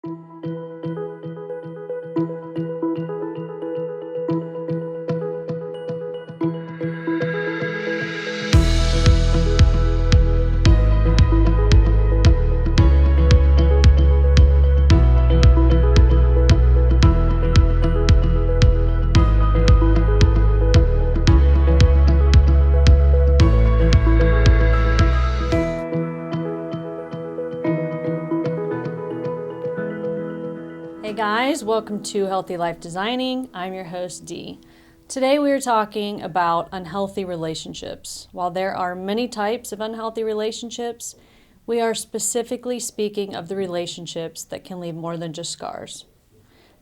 Hey guys, welcome to Healthy Life Designing. I'm your host, Dee. Today we are talking about unhealthy relationships. While there are many types of unhealthy relationships, we are specifically speaking of the relationships that can leave more than just scars.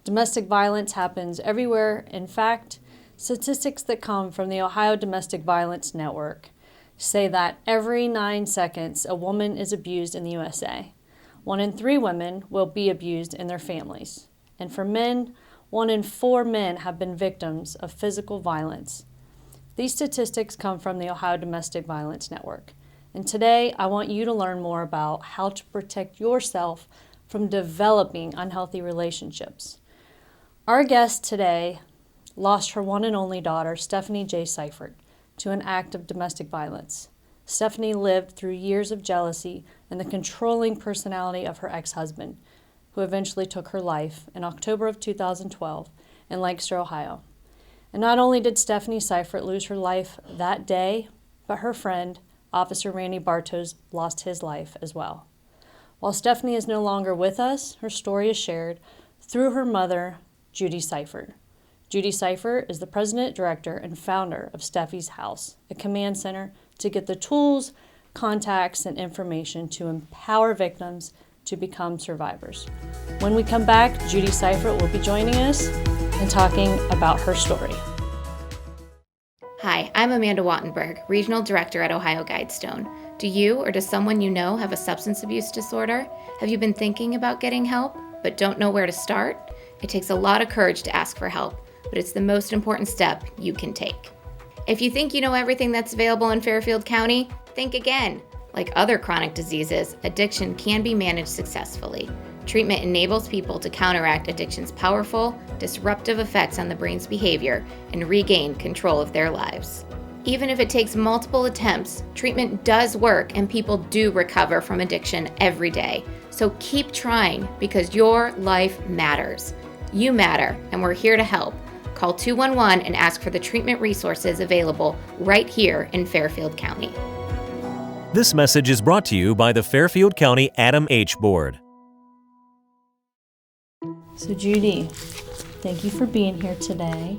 Domestic violence happens everywhere. In fact, statistics that come from the Ohio Domestic Violence Network say that every 9 seconds a woman is abused in the USA. 1 in 3 women will be abused in their families. And for men, 1 in 4 men have been victims of physical violence. These statistics come from the Ohio Domestic Violence Network. And today, I want you to learn more about how to protect yourself from developing unhealthy relationships. Our guest today lost her one and only daughter, Stephanie J. Seifert, to an act of domestic violence. Stephanie lived through years of jealousy and the controlling personality of her ex-husband, who eventually took her life in October of 2012 in Lancaster, Ohio. And not only did Stephanie Seifert lose her life that day, but her friend, Officer Randy Bartos, lost his life as well. While Stephanie is no longer with us, her story is shared through her mother, Judy Seifert. Judy Seifert is the president, director, and founder of Steffi's House, a command center to get the tools, contacts, and information to empower victims to become survivors. When we come back, Judy Seifert will be joining us and talking about her story. Hi, I'm Amanda Wattenberg, Regional Director at Ohio Guidestone. Do you or does someone you know have a substance abuse disorder? Have you been thinking about getting help but don't know where to start? It takes a lot of courage to ask for help, but it's the most important step you can take. If you think you know everything that's available in Fairfield County, think again. Like other chronic diseases, addiction can be managed successfully. Treatment enables people to counteract addiction's powerful, disruptive effects on the brain's behavior and regain control of their lives. Even if it takes multiple attempts, treatment does work and people do recover from addiction every day. So keep trying because your life matters. You matter, and we're here to help. Call 211 and ask for the treatment resources available right here in Fairfield County. This message is brought to you by the Fairfield County Adam H. Board. So Judy, thank you for being here today.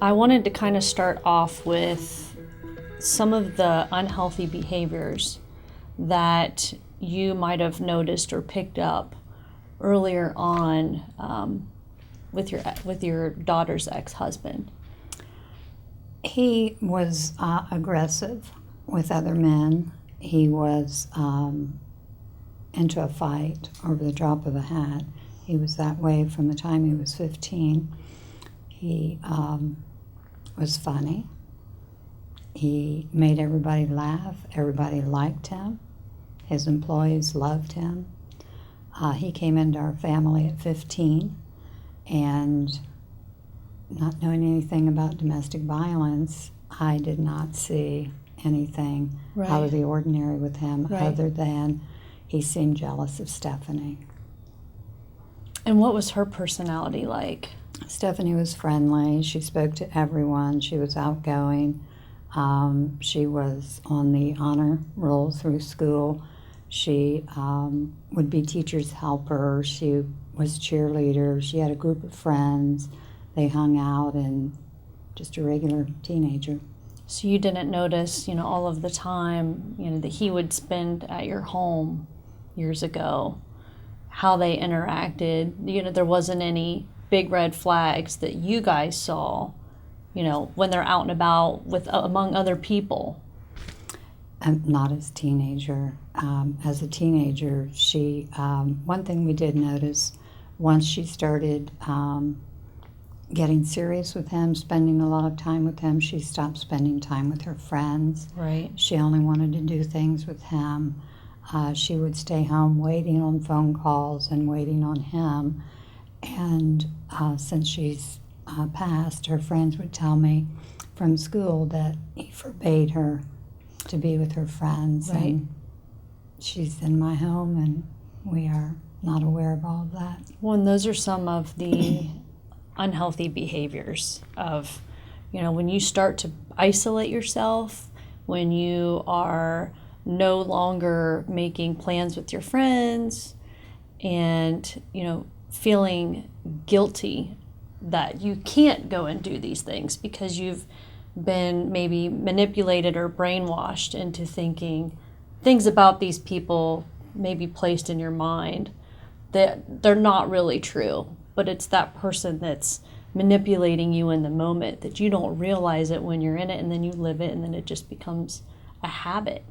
I wanted to kind of start off with some of the unhealthy behaviors that you might have noticed or picked up earlier on with your daughter's ex-husband. He was aggressive with other men. He was into a fight over the drop of a hat. He was that way from the time he was 15. He was funny. He made everybody laugh. Everybody liked him. His employees loved him. He came into our family at 15. And not knowing anything about domestic violence, I did not see anything out of the ordinary with him other than he seemed jealous of Stephanie. And what was her personality like? Stephanie was friendly. She spoke to everyone. She was outgoing. She was on the honor roll through school. She would be teacher's helper. She was cheerleader. She had a group of friends. They hung out, and just a regular teenager. So you didn't notice, all of the time, that he would spend at your home years ago, how they interacted. There wasn't any big red flags that you guys saw, when they're out and about among other people. Not as a teenager. As a teenager, she, one thing we did notice, once she started getting serious with him, spending a lot of time with him, she stopped spending time with her friends. Right. She only wanted to do things with him. she would stay home waiting on phone calls and waiting on him. And since she's passed, her friends would tell me from school that he forbade her to be with her friends. Right. And she's in my home, and we are not aware of all of that. Well, and those are some of the unhealthy behaviors of, when you start to isolate yourself, when you are no longer making plans with your friends, and, feeling guilty that you can't go and do these things because you've been maybe manipulated or brainwashed into thinking things about these people maybe placed in your mind that they're not really true, but it's that person that's manipulating you in the moment that you don't realize it when you're in it, and then you live it, and then it just becomes a habit.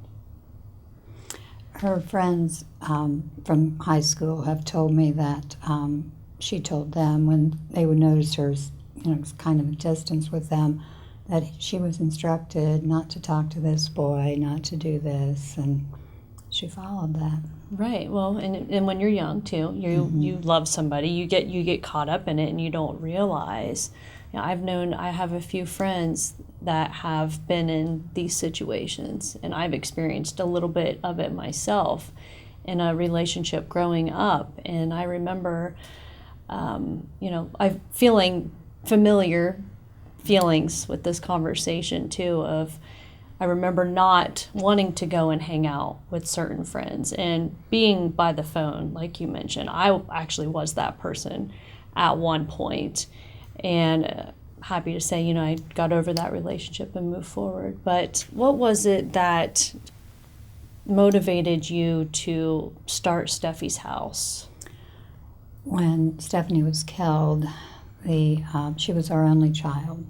Her friends from high school have told me that she told them when they would notice her, kind of a distance with them, that she was instructed not to talk to this boy, not to do this, and she followed that. Right. Well, and when you're young too, you love somebody, you get caught up in it, and you don't realize. I have a few friends that have been in these situations, and I've experienced a little bit of it myself in a relationship growing up. And I remember, I'm feeling familiar feelings with this conversation too of, I remember not wanting to go and hang out with certain friends and being by the phone, like you mentioned. I actually was that person at one point, and happy to say, I got over that relationship and moved forward. But what was it that motivated you to start Steffi's House? When Stephanie was killed, she was our only child.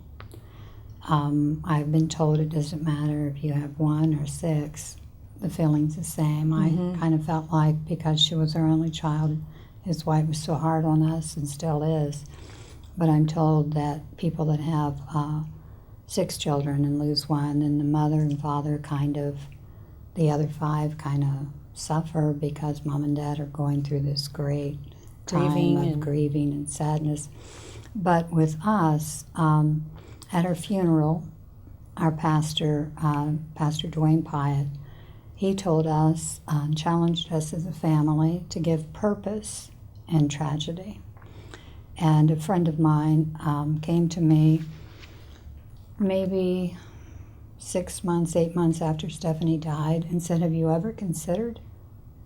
I've been told it doesn't matter if you have 1 or 6, the feeling's the same. I kind of felt like because she was our only child, his wife was so hard on us and still is. But I'm told that people that have 6 children and lose one, and the mother and father the other 5 kind of suffer because mom and dad are going through this great time of grieving and sadness. But with us, at our funeral, our pastor, Pastor Dwayne Pyatt, he told us, challenged us as a family to give purpose in tragedy. And a friend of mine came to me maybe 6 months, 8 months after Stephanie died and said, "Have you ever considered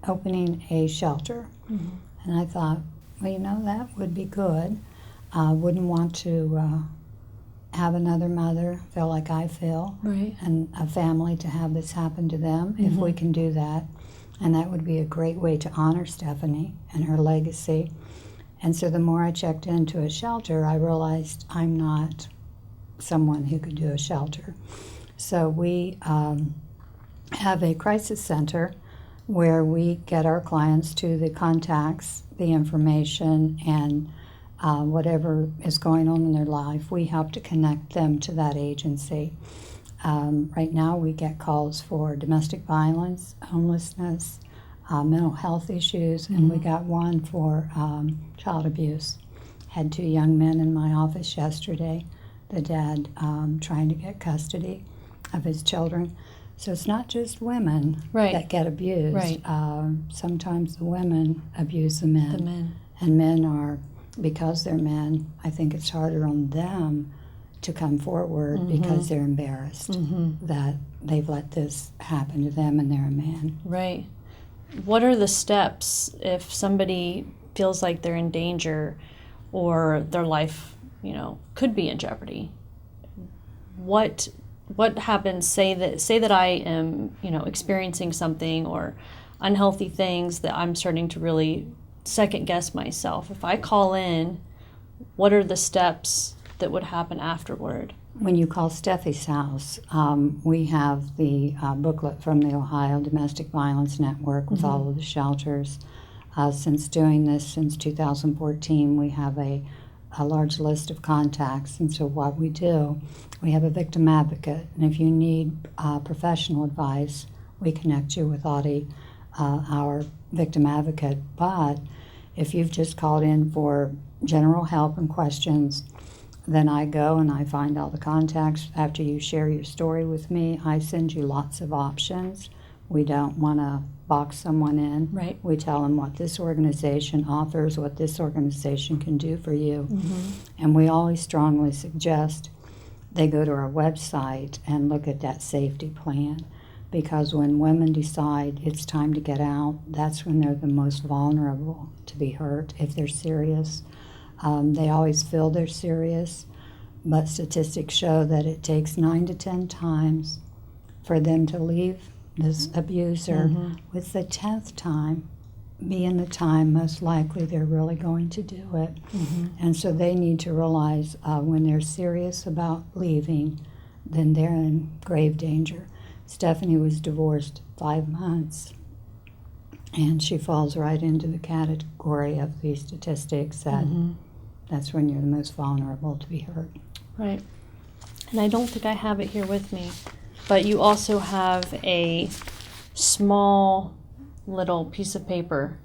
opening a shelter?" Mm-hmm. And I thought, well, that would be good. Wouldn't want to have another mother feel like I feel, right, and a family to have this happen to them, if we can do that. And that would be a great way to honor Stephanie and her legacy. And so the more I checked into a shelter, I realized I'm not someone who could do a shelter. So we have a crisis center where we get our clients to the contacts, the information, and whatever is going on in their life, we help to connect them to that agency. Right now we get calls for domestic violence, homelessness, mental health issues, and we got one for child abuse. Had 2 young men in my office yesterday, the dad trying to get custody of his children. So it's not just women that get abused. Right. Sometimes the women abuse the men. The men. And men are, because they're men, I think it's harder on them to come forward because they're embarrassed that they've let this happen to them and they're a man. Right. What are the steps if somebody feels like they're in danger or their life, could be in jeopardy? What happens? Say that I am, experiencing something or unhealthy things that I'm starting to really second guess myself. If I call in, what are the steps that would happen afterward? When you call Steffi's House, we have the booklet from the Ohio Domestic Violence Network with all of the shelters. Since doing this since 2014, we have a large list of contacts. And so what we do, we have a victim advocate. And if you need professional advice, we connect you with Audie our victim advocate. But if you've just called in for general help and questions, then I go and I find all the contacts. After you share your story with me, I send you lots of options. We don't want to box someone in. Right. We tell them what this organization offers, what this organization can do for you. And we always strongly suggest they go to our website and look at that safety plan, because when women decide it's time to get out, that's when they're the most vulnerable to be hurt if they're serious. They always feel they're serious, but statistics show that it takes 9 to 10 times for them to leave this abuser, with the 10th time being the time most likely they're really going to do it. And so they need to realize when they're serious about leaving, then they're in grave danger. Stephanie was divorced 5 months, and she falls right into the category of these statistics that that's when you're the most vulnerable to be hurt. Right. And I don't think I have it here with me, but you also have a small little piece of paper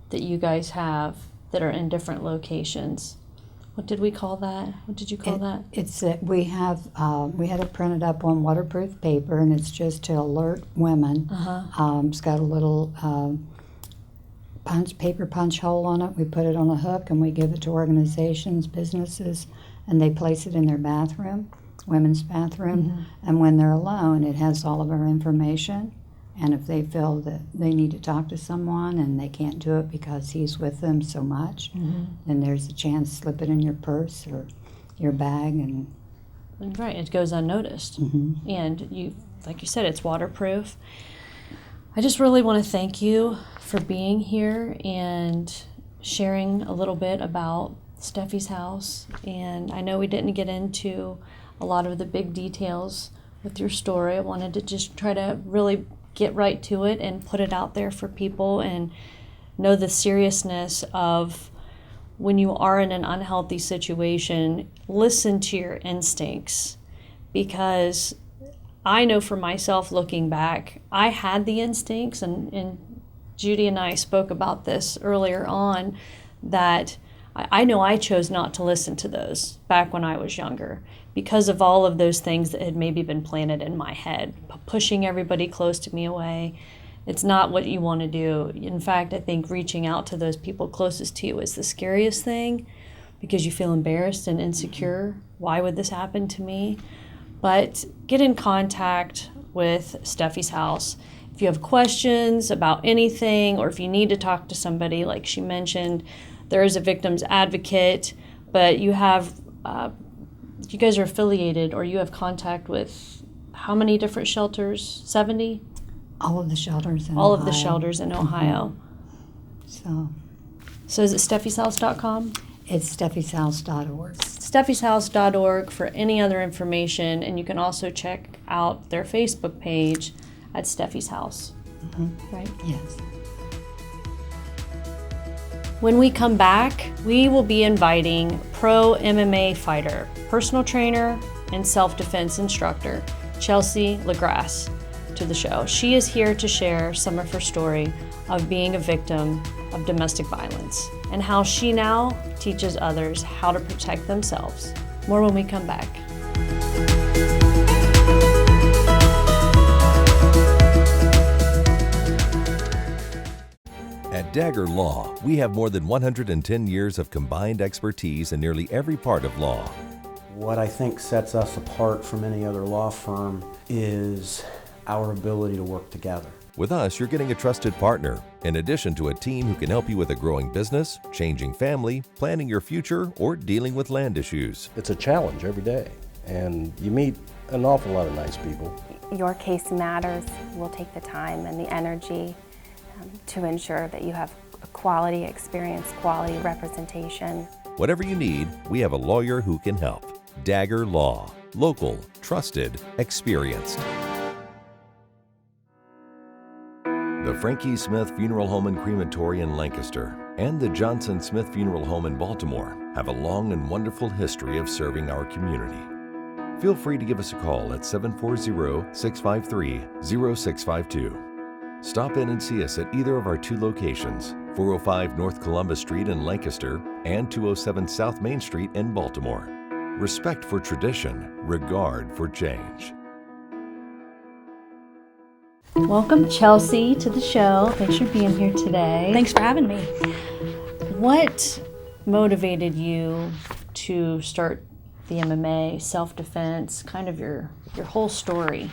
that you guys have that are in different locations. What did we call that? What did you call that? It's we had it printed up on waterproof paper, and it's just to alert women. It's got a little paper punch hole on it. We put it on a hook and we give it to organizations, businesses, and they place it in their bathroom, women's bathroom. And when they're alone, it has all of our information. And if they feel that they need to talk to someone and they can't do it because he's with them so much, then there's a chance to slip it in your purse or your bag. And right, it goes unnoticed. And you, like you said, it's waterproof. I just really want to thank you for being here and sharing a little bit about Steffi's house. And I know we didn't get into a lot of the big details with your story. I wanted to just try to really get right to it and put it out there for people and know the seriousness of when you are in an unhealthy situation, listen to your instincts. Because I know for myself, looking back, I had the instincts, and Judy and I spoke about this earlier on, that I know I chose not to listen to those back when I was younger because of all of those things that had maybe been planted in my head, pushing everybody close to me away. It's not what you want to do. In fact, I think reaching out to those people closest to you is the scariest thing because you feel embarrassed and insecure. Why would this happen to me? But get in contact with Steffi's house. If you have questions about anything, or if you need to talk to somebody, like she mentioned, there is a victim's advocate, but you have, you guys are affiliated, or you have contact with how many different shelters? 70? all of the shelters in All Ohio. of the shelters in Ohio. So is it steffishouse.com? It's steffishouse.org. steffishouse.org for any other information, and you can also check out their Facebook page at Steffi's House. Right? Yes. When we come back, we will be inviting pro MMA fighter, personal trainer, and self-defense instructor, Chelsea Lagrasse, to the show. She is here to share some of her story of being a victim of domestic violence and how she now teaches others how to protect themselves. More when we come back. At Dagger Law, we have more than 110 years of combined expertise in nearly every part of law. What I think sets us apart from any other law firm is our ability to work together. With us, you're getting a trusted partner, in addition to a team who can help you with a growing business, changing family, planning your future, or dealing with land issues. It's a challenge every day, and you meet an awful lot of nice people. Your case matters. We'll take the time and the energy to ensure that you have a quality experience, quality representation. Whatever you need, we have a lawyer who can help. Dagger Law. Local, trusted, experienced. The Frankie Smith Funeral Home and Crematory in Lancaster and the Johnson Smith Funeral Home in Baltimore have a long and wonderful history of serving our community. Feel free to give us a call at 740-653-0652. Stop in and see us at either of our 2 locations, 405 North Columbus Street in Lancaster and 207 South Main Street in Baltimore. Respect for tradition, regard for change. Welcome, Chelsea, to the show. Thanks for being here today. Thanks for having me. What motivated you to start the MMA, self-defense, kind of your whole story?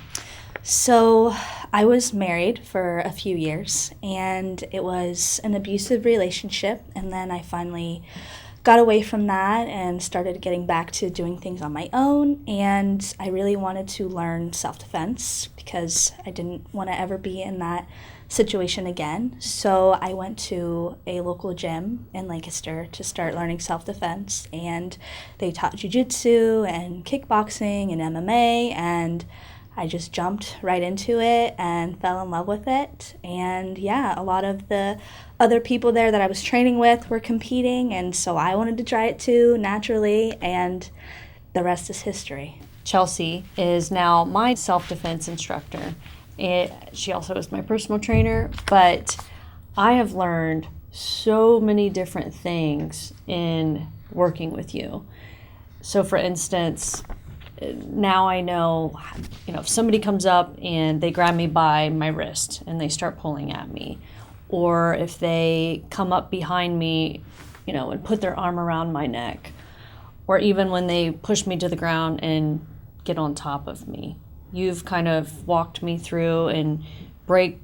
So I was married for a few years, and it was an abusive relationship, and then I finally got away from that and started getting back to doing things on my own, and I really wanted to learn self-defense because I didn't want to ever be in that situation again. So I went to a local gym in Lancaster to start learning self-defense, and they taught jiu-jitsu and kickboxing and MMA, and I just jumped right into it and fell in love with it. And yeah, a lot of the other people there that I was training with were competing, and so I wanted to try it too, naturally, and the rest is history. Chelsea is now my self-defense instructor. She also is my personal trainer, but I have learned so many different things in working with you. So for instance, now I know, if somebody comes up and they grab me by my wrist and they start pulling at me, or if they come up behind me, and put their arm around my neck, or even when they push me to the ground and get on top of me. You've kind of walked me through and break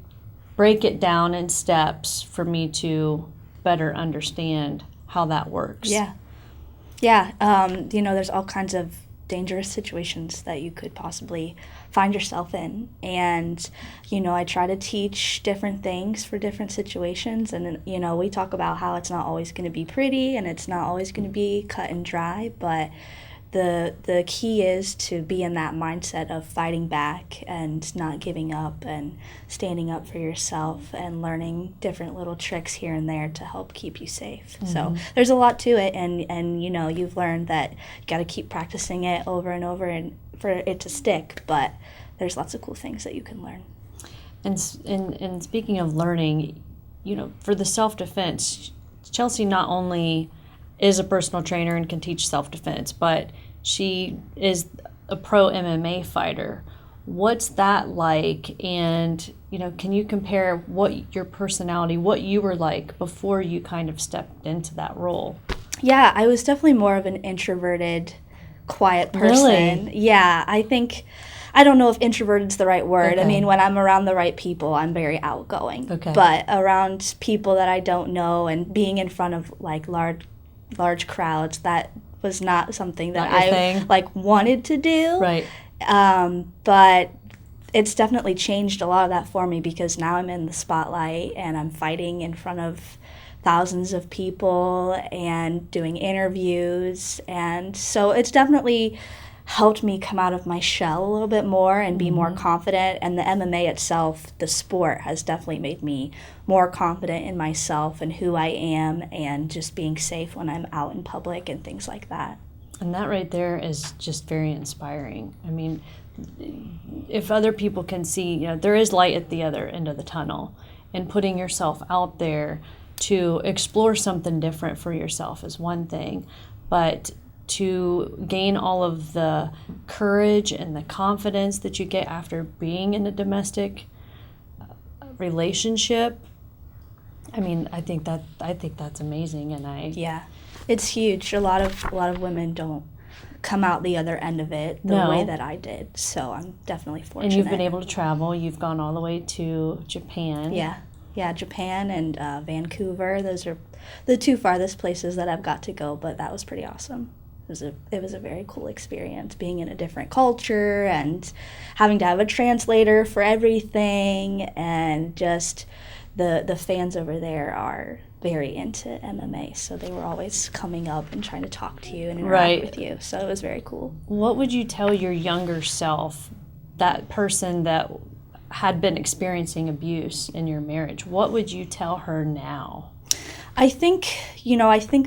it down in steps for me to better understand how that works. Yeah. There's all kinds of dangerous situations that you could possibly find yourself in, and I try to teach different things for different situations, and we talk about how it's not always going to be pretty and it's not always going to be cut and dry, but the key is to be in that mindset of fighting back and not giving up and standing up for yourself and learning different little tricks here and there to help keep you safe. Mm-hmm. So there's a lot to it, and you've learned that you got to keep practicing it over and over and for it to stick, but there's lots of cool things that you can learn. And speaking of learning, for the self-defense, Chelsea not only is a personal trainer and can teach self-defense, but she is a pro MMA fighter. What's that like? And, can you compare what your personality, what you were like before you kind of stepped into that role? Yeah, I was definitely more of an introverted, quiet person. Really? Yeah, I don't know if introverted is the right word. Okay. I mean, when I'm around the right people, I'm very outgoing. Okay. But around people that I don't know and being in front of large crowds, that was not something that I wanted to do. Right. But it's definitely changed a lot of that for me, because now I'm in the spotlight and I'm fighting in front of thousands of people and doing interviews, and so it's definitely helped me come out of my shell a little bit more and be more confident. And the MMA itself, the sport, has definitely made me more confident in myself and who I am, and just being safe when I'm out in public and things like that. And that right there is just very inspiring. I mean, if other people can see, there is light at the other end of the tunnel, and putting yourself out there to explore something different for yourself is one thing, but to gain all of the courage and the confidence that you get after being in a domestic relationship, I think that's amazing, and yeah, it's huge. A lot of women don't come out the other end of it the way that I did, so I'm definitely fortunate. And you've been able to travel. You've gone all the way to Japan. Yeah, Japan and Vancouver. Those are the two farthest places that I've got to go, but that was pretty awesome. It was a very cool experience, being in a different culture and having to have a translator for everything, and just the fans over there are very into MMA, so they were always coming up and trying to talk to you and interact with you, so it was very cool. What would you tell your younger self, that person that had been experiencing abuse in your marriage? What would you tell her now? I think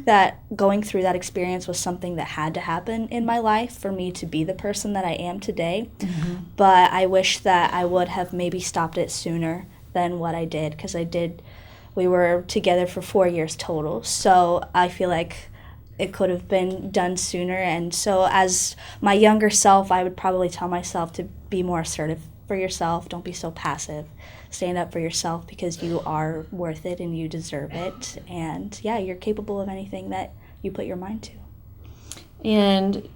that going through that experience was something that had to happen in my life for me to be the person that I am today. Mm-hmm. But I wish that I would have maybe stopped it sooner than what I did, because we were together for 4 years total. So I feel like it could have been done sooner. And so as my younger self, I would probably tell myself to be more assertive for yourself. Don't be so passive. Stand up for yourself, because you are worth it and you deserve it. And yeah, you're capable of anything that you put your mind to. And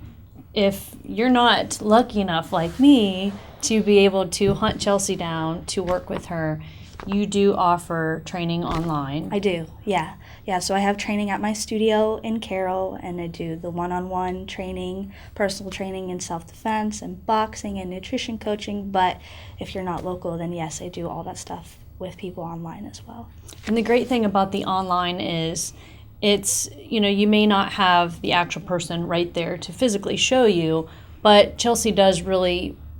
if you're not lucky enough, like me, to be able to hunt Chelsea down to work with her, you do offer training online. I do, yeah. Yeah, so I have training at my studio in Carroll, and I do the one-on-one training, personal training in self-defense and boxing and nutrition coaching. But if you're not local, then yes, I do all that stuff with people online as well. And the great thing about the online is it's, you may not have the actual person right there to physically show you, but Chelsea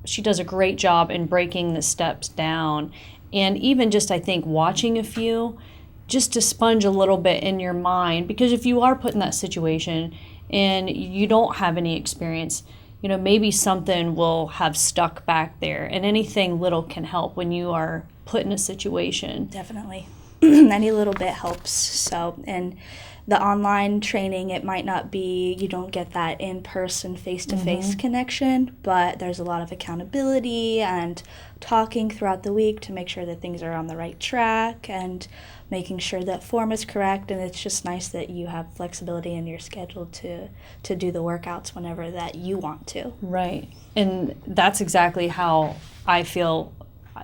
she does a great job in breaking the steps down. And even just, I think, watching a few, just to sponge a little bit in your mind, because if you are put in that situation and you don't have any experience, maybe something will have stuck back there, and anything little can help when you are put in a situation. Definitely. Any little bit helps. So, and the online training, it might not be, you don't get that in-person, face-to-face connection, but there's a lot of accountability and talking throughout the week to make sure that things are on the right track and making sure that form is correct. And it's just nice that you have flexibility in your schedule to do the workouts whenever that you want to. Right. And that's exactly how I feel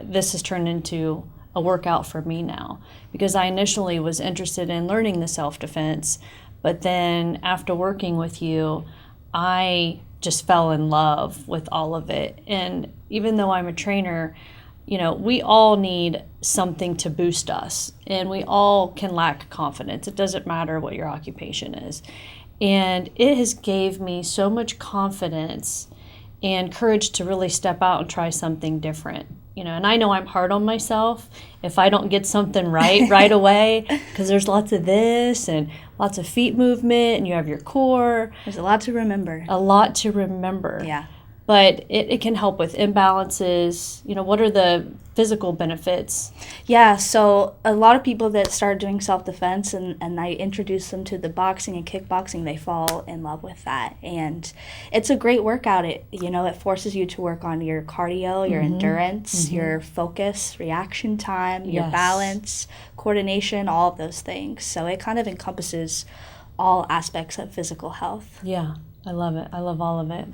this has turned into a workout for me now, because I initially was interested in learning the self-defense, but then after working with you, I just fell in love with all of it. And even though I'm a trainer, we all need something to boost us, and we all can lack confidence. It doesn't matter what your occupation is. And it has gave me so much confidence and courage to really step out and try something different. And I know I'm hard on myself if I don't get something right away, because there's lots of this and lots of feet movement, and you have your core. There's a lot to remember. Yeah. But it can help with imbalances. What are the physical benefits? Yeah, so a lot of people that start doing self-defense and I introduce them to the boxing and kickboxing, they fall in love with that. And it's a great workout. It forces you to work on your cardio, your endurance, your focus, reaction time, your balance, coordination, all of those things. So it kind of encompasses all aspects of physical health. Yeah, I love it. I love all of it.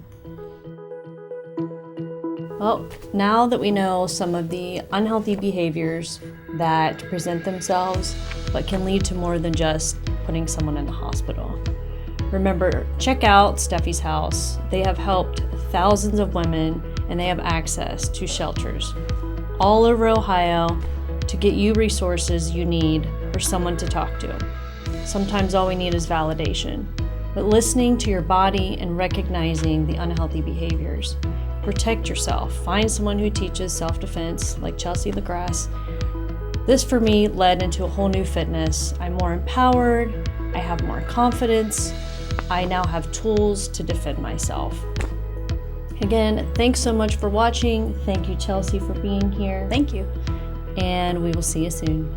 Well, now that we know some of the unhealthy behaviors that present themselves but can lead to more than just putting someone in the hospital, remember, check out Steffi's house. They have helped thousands of women, and they have access to shelters all over Ohio to get you resources you need for someone to talk to. Sometimes all we need is validation, but listening to your body and recognizing the unhealthy behaviors. Protect yourself. Find someone who teaches self-defense, like Chelsea Lagrasse. This, for me, led into a whole new fitness. I'm more empowered. I have more confidence. I now have tools to defend myself. Again, thanks so much for watching. Thank you, Chelsea, for being here. Thank you. And we will see you soon.